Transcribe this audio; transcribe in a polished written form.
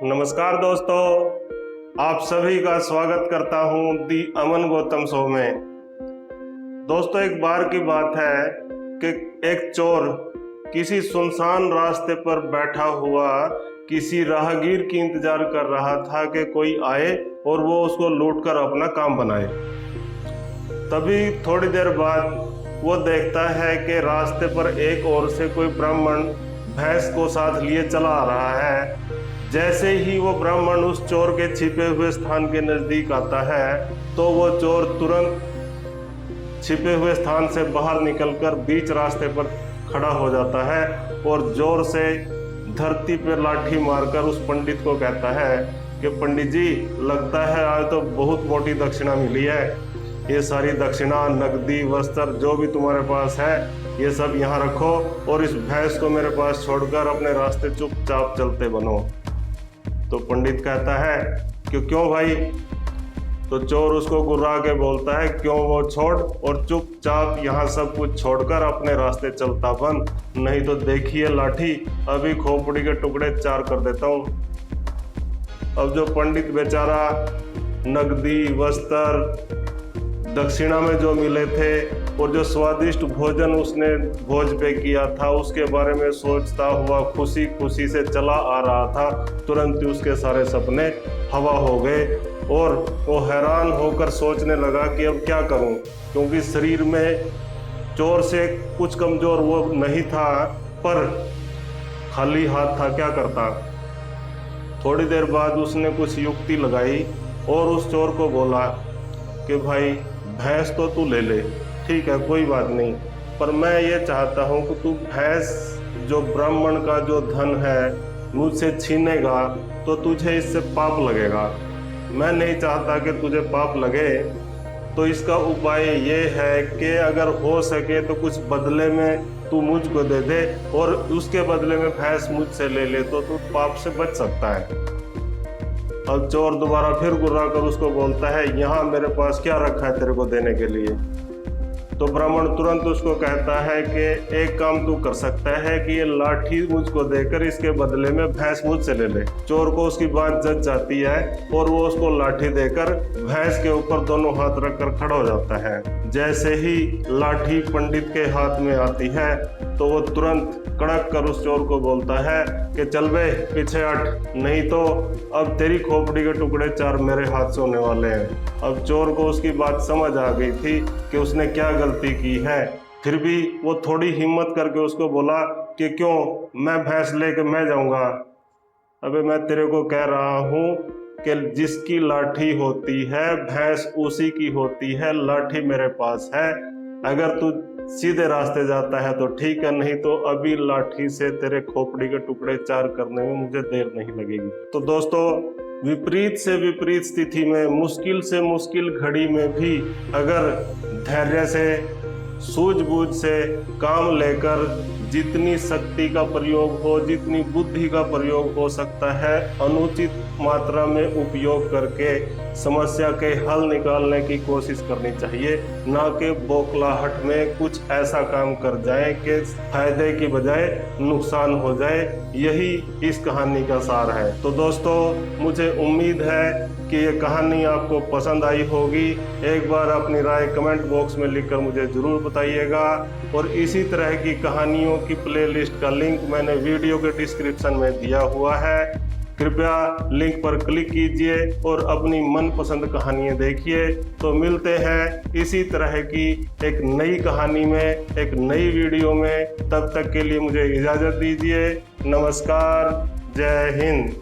नमस्कार दोस्तों, आप सभी का स्वागत करता हूं दी अमन गौतम शो में। दोस्तों, एक बार की बात है कि एक चोर किसी सुनसान रास्ते पर बैठा हुआ किसी राहगीर की इंतजार कर रहा था कि कोई आए और वो उसको लूटकर अपना काम बनाए। तभी थोड़ी देर बाद वो देखता है कि रास्ते पर एक ओर से कोई ब्राह्मण भैंस को साथ लिए चला आ रहा है। जैसे ही वो ब्राह्मण उस चोर के छिपे हुए स्थान के नजदीक आता है तो वो चोर तुरंत छिपे हुए स्थान से बाहर निकलकर बीच रास्ते पर खड़ा हो जाता है और जोर से धरती पर लाठी मारकर उस पंडित को कहता है कि पंडित जी, लगता है आज तो बहुत मोटी दक्षिणा मिली है। ये सारी दक्षिणा, नकदी, वस्त्र जो भी तुम्हारे पास है ये सब यहाँ रखो और इस भैंस को मेरे पास छोड़कर अपने रास्ते चुपचाप चलते बनो। तो पंडित कहता है कि क्यों भाई? तो चोर उसको गुर्रा के बोलता है, क्यों वो छोड़ और चुपचाप यहाँ सब कुछ छोड़कर अपने रास्ते चलता बन, नहीं तो देखिए लाठी, अभी खोपड़ी के टुकड़े चार कर देता हूँ। अब जो पंडित बेचारा नकदी, वस्त्र, दक्षिणा में जो मिले थे और जो स्वादिष्ट भोजन उसने भोज पे किया था उसके बारे में सोचता हुआ खुशी खुशी से चला आ रहा था, तुरंत ही उसके सारे सपने हवा हो गए और वो हैरान होकर सोचने लगा कि अब क्या करूं, क्योंकि शरीर में चोर से कुछ कमजोर वो नहीं था पर खाली हाथ था, क्या करता। थोड़ी देर बाद उसने कुछ युक्ति लगाई और उस चोर को बोला कि भाई, भैंस तो तू ले ले, ठीक है, कोई बात नहीं, पर मैं ये चाहता हूँ कि तू भैंस जो ब्राह्मण का जो धन है मुझसे छीनेगा तो तुझे इससे पाप लगेगा। मैं नहीं चाहता कि तुझे पाप लगे, तो इसका उपाय ये है कि अगर हो सके तो कुछ बदले में तू मुझको दे दे और उसके बदले में भैंस मुझसे ले ले तो तू पाप से बच सकता है। अब चोर दोबारा फिर गुर्रा कर उसको बोलता है, यहाँ मेरे पास क्या रखा है तेरे को देने के लिए? तो ब्राह्मण तुरंत उसको कहता है कि एक काम तू कर सकता है कि ये लाठी मुझको देकर इसके बदले में भैंस मुझसे ले ले। चोर को उसकी बात जच जाती है और वो उसको लाठी देकर भैंस के ऊपर दोनों हाथ रखकर खड़ा हो जाता है। जैसे ही लाठी पंडित के हाथ में आती है तो वो तुरंत कड़क कर उस चोर को बोलता है कि चल बे, पीछे हट, नहीं तो अब तेरी खोपड़ी के टुकड़े चार मेरे हाथ से होने वाले हैं। अब चोर को उसकी बात समझ आ गई थी कि उसने क्या गलती की है, फिर भी वो थोड़ी हिम्मत करके उसको बोला कि क्यों, मैं भैंस लेके मैं जाऊंगा। अबे मैं तेरे को कह रहा हूँ कि जिसकी लाठी होती है भैंस उसी की होती है, लाठी मेरे पास है। अगर तू सीधे रास्ते जाता है तो ठीक है, नहीं तो अभी लाठी से तेरे खोपड़ी के टुकड़े चार करने में मुझे देर नहीं लगेगी। तो दोस्तों, विपरीत से विपरीत स्थिति में, मुश्किल से मुश्किल घड़ी में भी अगर धैर्य से, सूझबूझ से काम लेकर जितनी शक्ति का प्रयोग हो, जितनी बुद्धि का प्रयोग हो सकता है, अनुचित मात्रा में उपयोग करके समस्या के हल निकालने की कोशिश करनी चाहिए, ना कि बौखलाहट में कुछ ऐसा काम कर जाए कि फायदे की बजाय नुकसान हो जाए। यही इस कहानी का सार है। तो दोस्तों, मुझे उम्मीद है कि ये कहानी आपको पसंद आई होगी। एक बार अपनी राय कमेंट बॉक्स में लिखकर मुझे ज़रूर बताइएगा और इसी तरह की कहानियों की प्लेलिस्ट का लिंक मैंने वीडियो के डिस्क्रिप्शन में दिया हुआ है। कृपया लिंक पर क्लिक कीजिए और अपनी मनपसंद कहानियाँ देखिए। तो मिलते हैं इसी तरह की एक नई कहानी में, एक नई वीडियो में। तब तक के लिए मुझे इजाज़त दीजिए। नमस्कार, जय हिंद।